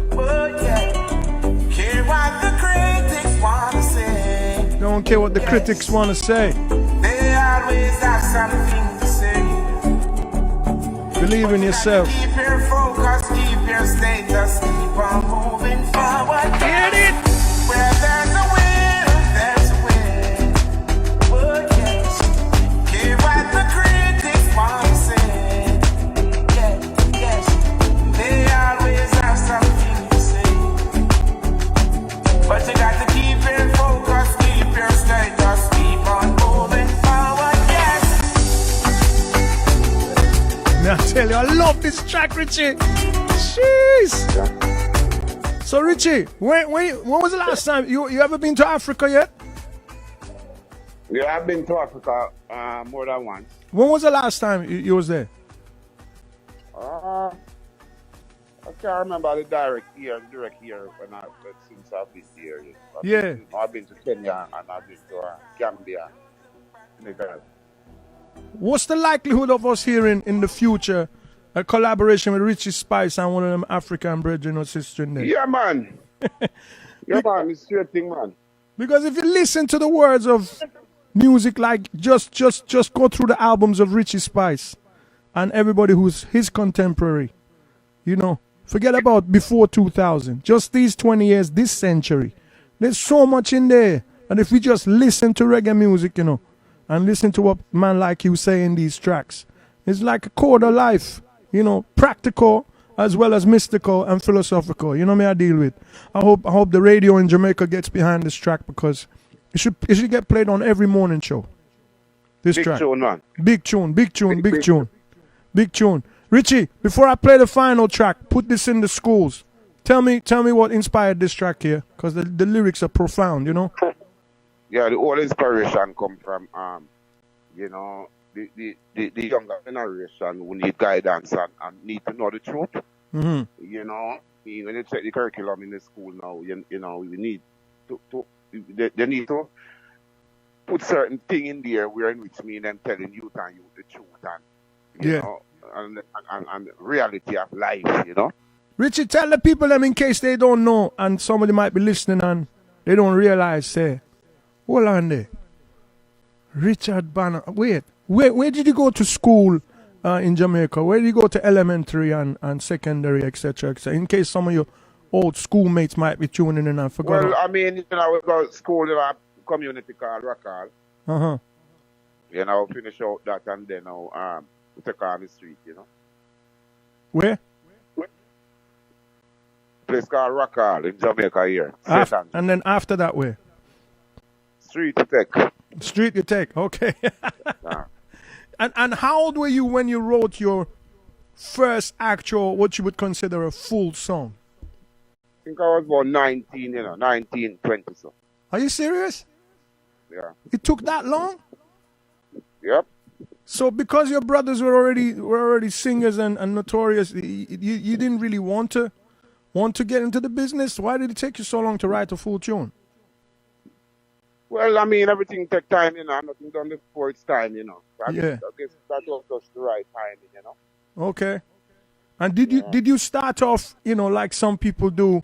Care what the critics want to say. Don't care what the critics want to say. They always have something to say. Believe in yourself. Keep your focus, keep your status, keep on moving forward. Get it! Where there's a will, there's a way. Oh yes. Care what the critics want to say. Yes. They always have something to say. But you got to keep your focus, keep your status, keep on moving forward. Yes. I tell you, I love this track, Richie. Jeez. So, Richie, when was the last time you ever been to Africa yet? Yeah, I've been to Africa more than once. When was the last time you was there? I can't remember the direct year since I've been here. I've been to Kenya and I've been to Gambia. What's the likelihood of us hearing in the future a collaboration with Richie Spice and one of them African brethren or sister in there. Yeah, man. Yeah, man. It's straight thing, man. Because if you listen to the words of music, like just go through the albums of Richie Spice and everybody who's his contemporary, you know, forget about before 2000, just these 20 years, this century. There's so much in there. And if we just listen to reggae music, you know, and listen to what man like you say in these tracks, it's like a code of life, you know, practical as well as mystical and philosophical. You know me I deal with. I hope the radio in Jamaica gets behind this track because it should get played on every morning show. This Big track. tune, man. Big tune. Big tune. Richie, before I play the final track, put this in the schools. Tell me what inspired this track here, because the lyrics are profound, you know? Yeah, the whole inspiration come from you know, the younger generation who need guidance and need to know the truth. Mm-hmm. You know, when you check the curriculum in the school now, you know, we need they need to put certain thing in there where in which mean them telling youth and youth the truth and you know and reality of life, you know. Richie, tell the people them in case they don't know and somebody might be listening and they don't realize, say, hold on there. Richard Banner, wait, where did you go to school in Jamaica? Where did you go to elementary and secondary, etc., etc.? In case some of your old schoolmates might be tuning in and forgot. Well, I mean, you know, we go to school in a community called Rockall. Uh-huh. You know, finish out that and then we take on the street, you know. Where? Place called Rockall in Jamaica here. And then after that, where? Street you take. Street you take, okay. And how old were you when you wrote your first actual, what you would consider a full song? I think I was about 19, you know, 19, 20 so. Are you serious? Yeah. It took that long? Yep. So because your brothers were already singers and notorious, you didn't really want to get into the business? Why did it take you so long to write a full tune? Well, I mean, everything takes time, you know. Nothing done before it's time, you know. I guess that was just the right timing, you know. Okay. And did you start off, you know, like some people do,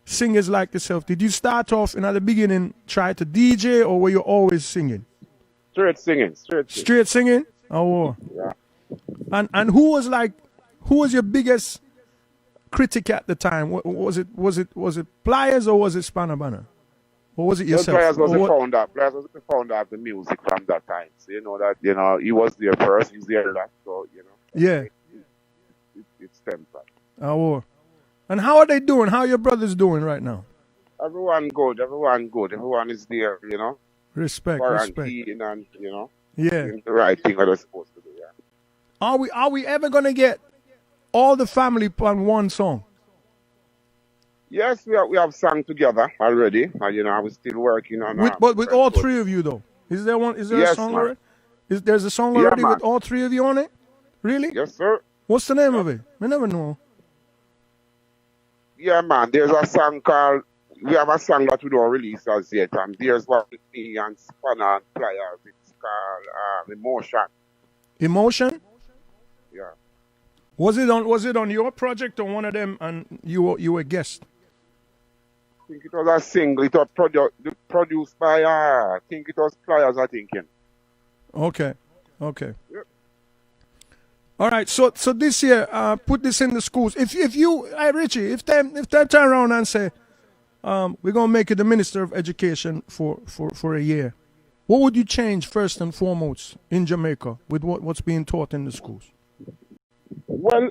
singers like yourself? Did you start off and at the beginning try to DJ, or were you always singing? Straight singing. Straight singing? Oh. Yeah. And who was your biggest critic at the time? Was it Pliers or was it Spanner Banner? Or was it yourself? Pliers was the founder of the music from that time. So you know that, you know, he was there first, he's there last, so you know. Yeah. It's temper. Oh. And how are they doing? How are your brothers doing right now? Everyone good. Everyone is there, you know. Respect. And, you know. Yeah. Doing the right thing that they're supposed to do, yeah. Are we ever gonna get all the family on one song? Yes, we have sung together already. And, you know, I was still working on but with all three of you though. Is there yes, a song man. already? There's a song already man. with all three of you on it? Really? Yes, sir. What's the name of it? I never know. Yeah, man. There's a song called. We have a song that we don't release as yet, and there's one with me and Spanner and Pliers. It's called Emotion. Emotion? Yeah. Was it on your project or one of them, and you were a guest? I think it was a single. It was produced by I think it was Pliers. I think. Okay. Yep. All right. So this year, put this in the schools. If you, Richie, if they turn around and say, we're gonna make you the Minister of Education for a year, what would you change first and foremost in Jamaica with what's being taught in the schools? Well,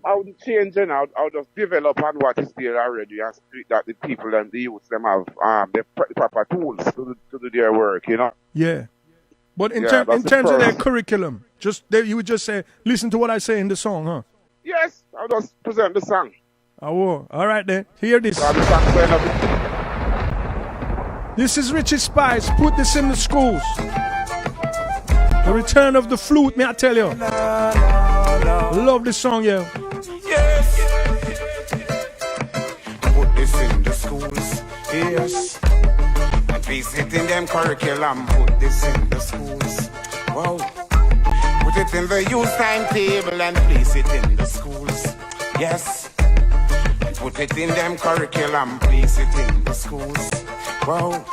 I would change and I would just develop on what is there already and that the people and the youths them have the proper tools to do their work, you know. Yeah. But in terms of their curriculum, you would just say, listen to what I say in the song, huh? Yes, I'll just present the song. Oh, all right then. Hear this. This is Richie Spice. Put this in the schools. The return of the flute, may I tell you. Love this song, yeah. Yes. Put this in the schools, yes. And place it in them curriculum. Put this in the schools. Wow. Put it in the youth timetable and place it in the schools. Yes. Put it in them curriculum, place it in the schools. Wow.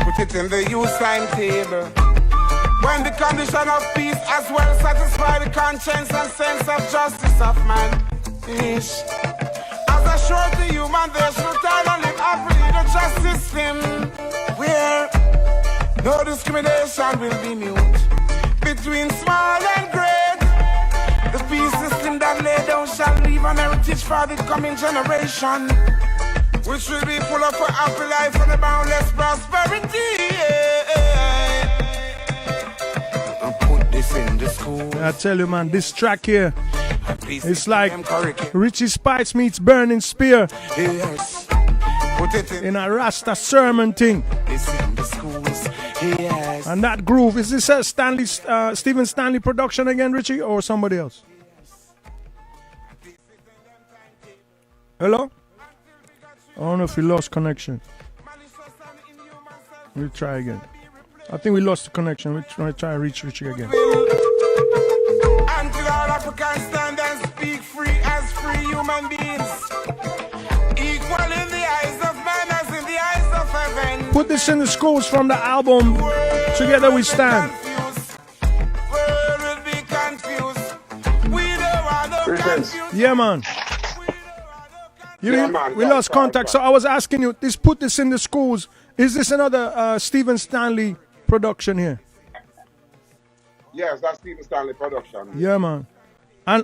Put it in the youth timetable. When the condition of peace as well satisfy the conscience and sense of justice of man. Ish. As a sure to human, they should turn and live happily in a just system where no discrimination will be mute between small and great. The peace system that laid down shall leave an heritage for the coming generation, which will be full of a happy life and a boundless prosperity. And put this in the school. I tell you, man, this track here, it's like Richie Spice meets Burning Spear. Yes. Put it in a Rasta sermon thing. This in the schools. Yes. And that groove, is this a Stephen Stanley production again, Richie, or somebody else? Hello? I don't know if we lost connection. We'll try again. I think we lost the connection. We'll try to reach Richie again. Until all Africans stand and speak free as free human beings, equal in the eyes of man as in the eyes of heaven. Put this in the schools from the album Together We Stand. World will be confused. We don't want no confused. Yeah, man. We lost contact. So I was asking you, put this in the schools. Is this another Stephen Stanley production here? Yes, that's Stephen Stanley production. Yeah, man. And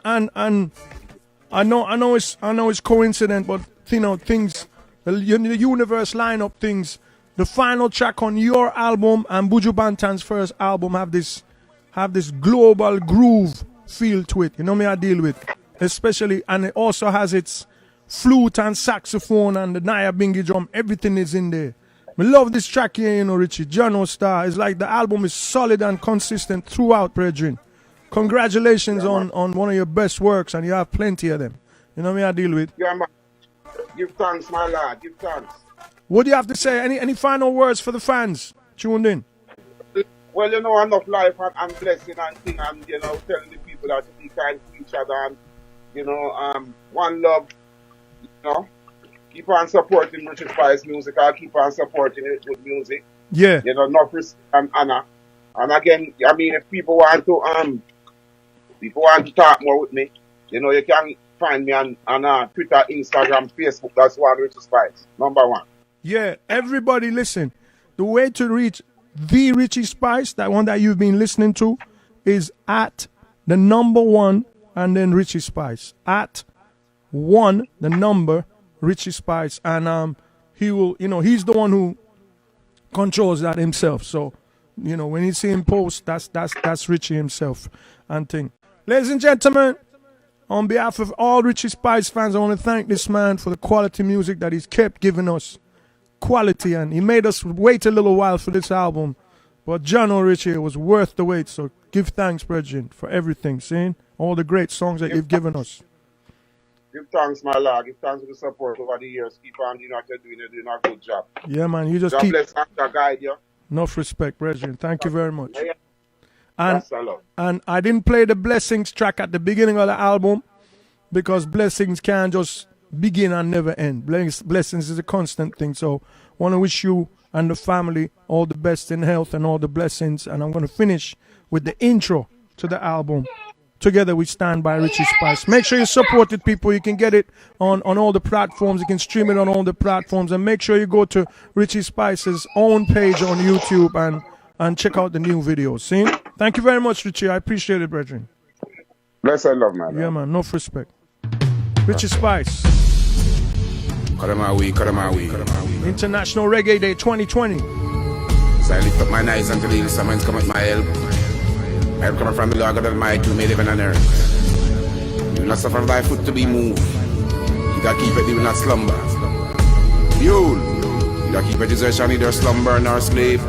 I know it's coincident, but you know things, the universe line up things. The final track on your album and Buju Banton's first album have this global groove feel to it. You know me, I deal with, especially, and it also has its flute and saxophone and the Naya Bingi drum. Everything is in there. I love this track here, you know, Richie. Jono Star. It's like the album is solid and consistent throughout, brethren. Congratulations on one of your best works, and you have plenty of them. You know me, I deal with. Yeah, man. Give thanks, my lad. Give thanks. What do you have to say? Any final words for the fans tuned in? Well, you know, enough life and blessing and thing, and you know, telling the people that to be kind to each other, and you know, one love. You know, keep on supporting Richie Spice music. I'll keep on supporting it with music. Yeah. You know, enough respect and honor. And again, I mean, if people want to talk more with me, you know, you can find me on Twitter, Instagram, Facebook. That's one Richie Spice, #1. Yeah, everybody listen. The way to reach the Richie Spice, that one that you've been listening to, is at the #1 and then Richie Spice. At 1, the number, Richie Spice. And he will, you know, he's the one who controls that himself. So, you know, when you see him post, that's Richie himself and thing. Ladies and gentlemen, on behalf of all Richie Spice fans, I want to thank this man for the quality music that he's kept giving us. Quality, and he made us wait a little while for this album. But Jono Richie, it was worth the wait. So give thanks, brethren, for everything, seeing all the great songs that you've given us. Give thanks, my lord. Give thanks for the support over the years. Keep on doing what you're doing. You're doing a good job. Yeah, man. You just God keep. bless and guide you. Enough respect, brethren. Thank you very much. Yeah. And I didn't play the Blessings track at the beginning of the album because blessings can't just begin and never end. Blessings is a constant thing. So I want to wish you and the family all the best in health and all the blessings. And I'm going to finish with the intro to the album. Together We Stand by Richie Spice. Make sure you support it, people. You can get it on all the platforms. You can stream it on all the platforms. And make sure you go to Richie Spice's own page on YouTube and check out the new videos. See? Thank you very much, Richie. I appreciate it, brethren. Bless and love, man. Yeah, man. Enough respect. Richie Spice. International Reggae Day 2020. So I lift up my eyes until the summons come at my help. Help coming from the Lord God Almighty who made heaven and earth. You will not suffer thy foot to be moved. You gotta keep it, you will not slumber. Behold, you gotta keep it, desertion neither slumber nor slave.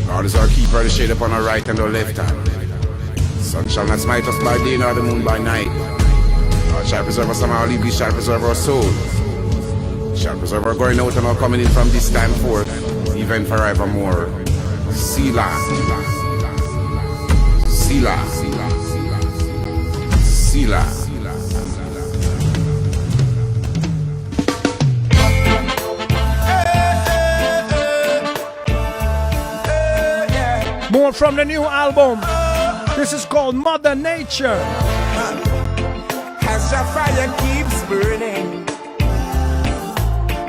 God is our keeper, the shade upon our right and our left hand. Sun shall not smite us by day nor the moon by night. God shall preserve us from our leave, he shall preserve our soul. He shall preserve our going out and our coming in from this time forth, even forevermore. Selah. Sila. More from the new album. This is called Mother Nature. As your fire keeps burning,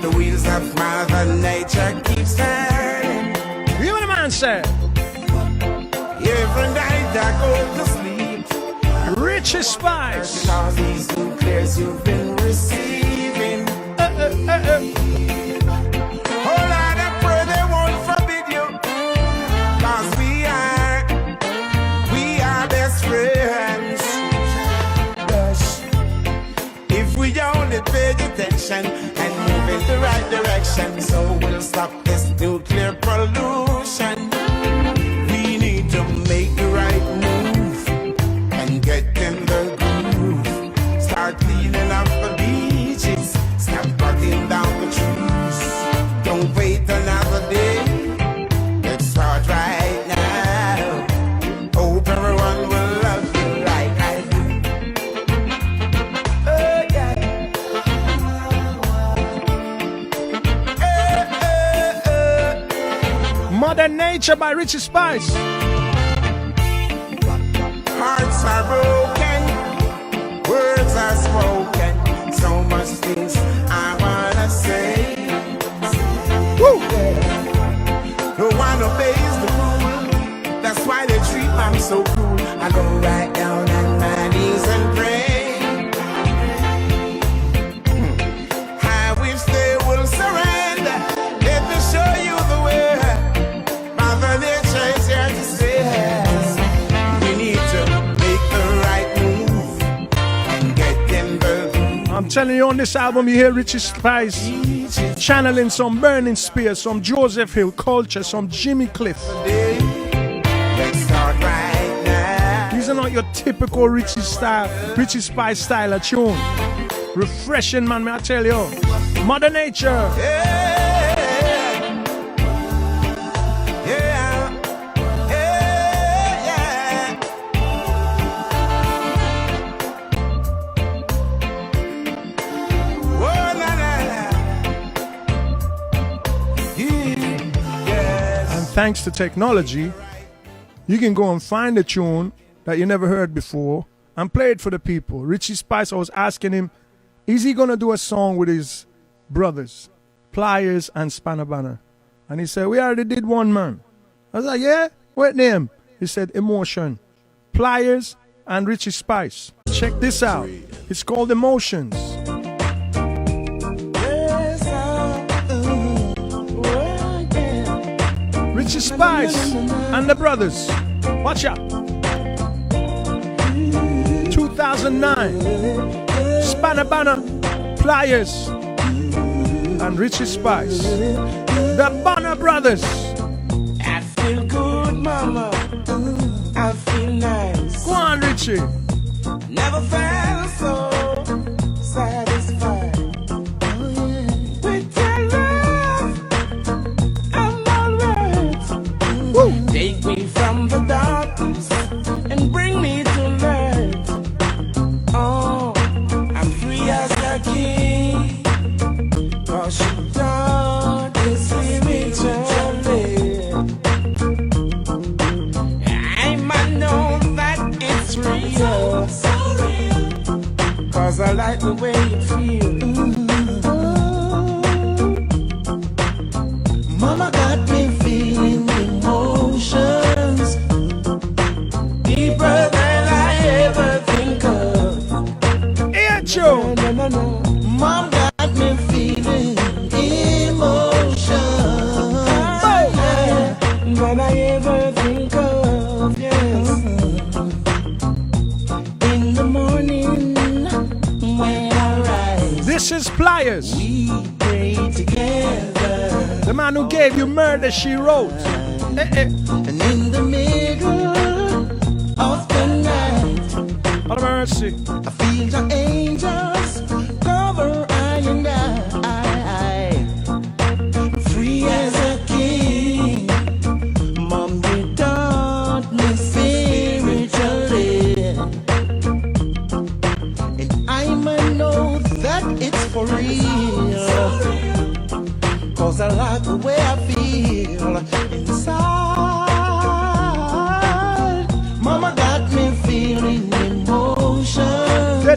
the wheels of Mother Nature keeps turning. You know what the man said? Every night I go to sleep. Richie Spice. Because these nuclears you've been receiving. Oh Lord, I pray they won't forbid you. Cause we are best friends. Yes. If we only pay attention and move in the right direction, so we'll stop this nuclear pollution. We need to make the right move and get in the groove. Start cleaning up the beaches, stop cutting down the trees. Don't wait another day. Let's start right now. Hope everyone will love you like I do. Yeah. Mother Nature by Richie Spice. Hearts are broken, words are spoken. So much things I wanna say. Woo! No one obeys the rule. That's why they treat me so cruel. I go right down on my knees and pray. I wish they will surrender. Let me show you the way. Mother Nature is here to stay. We need to make the right move and get in the groove. I'm telling you, on this album you hear Richie Spice channeling some Burning Spear, some Joseph Hill culture, some Jimmy Cliff. Let's start right now. These are not your typical Richie Spice style of tune. Refreshing, man, may I tell you. Mother Nature. Thanks to technology, you can go and find a tune that you never heard before and play it for the people. Richie Spice, I was asking him, is he going to do a song with his brothers, Pliers and Spanabana? And he said, we already did one, man. I was like, yeah? What name? He said, Emotion. Pliers and Richie Spice. Check this out. It's called Emotions. Richie Spice and the brothers. Watch out. 2009. Spanabana, Pliers, and Richie Spice. The Bonner Brothers. I feel good, mama. I feel nice. Go on, Richie. Never felt so satisfied. With your love, I'm alright. Take me from the darkness and bring me to light. Oh, I'm free as a king. 'Cause you taught me spiritually. I might know that it's real. 'Cause I like the way you feel. Mama got me feeling emotions deeper than I ever think of. Here, Joe. No. Mom got me feeling emotions than I ever think of. Yes. In the morning when I rise, This is Pliers. we pray together. The man who gave you Murder, She Wrote. And in the middle of the night, What a mercy. I feel the angels cover I and I. Free as a king. Mom, you taught me spiritually.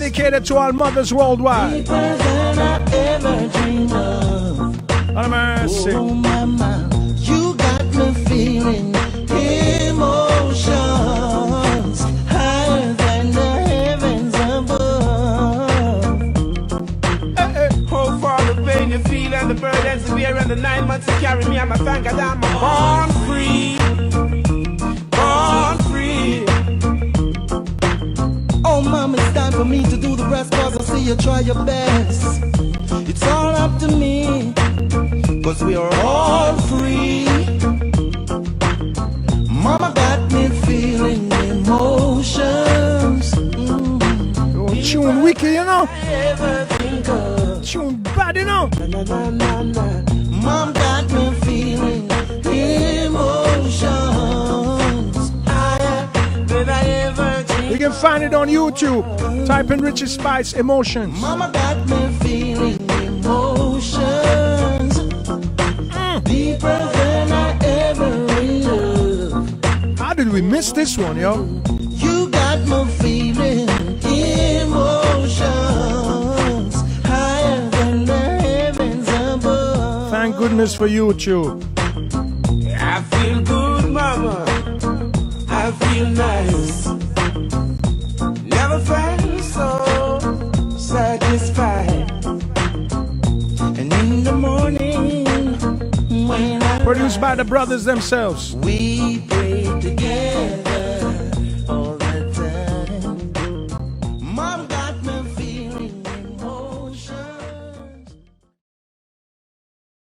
Dedicated to all mothers worldwide. Deeper than I ever dreamed of. Lord of mercy. Oh, mama, you got me feeling emotions higher than the heavens above. Oh, for the pain you feel and the burdens to bear and the 9 months to carry me, I'm a thank God I'm born free. Born free. Oh, mama, it's time for me to do the rest, cause I see you try your best. It's all up to me, cause we are all free. Mama got me feeling emotions. Oh, tune wiki, you know. Ever think of. Tune bad, you know. Na, na, na, na. Mom got me feeling emotions higher than I ever dreamed. You can find it on YouTube. Type in Richie Spice Emotions. Mama got me feeling emotions deeper than I ever loved. How did we miss this one, yo? You got me feeling emotions higher than the heavens above. Thank goodness for YouTube. I feel good, mama. I feel nice. Never felt so satisfied. And in the morning when I Produced by the brothers themselves. we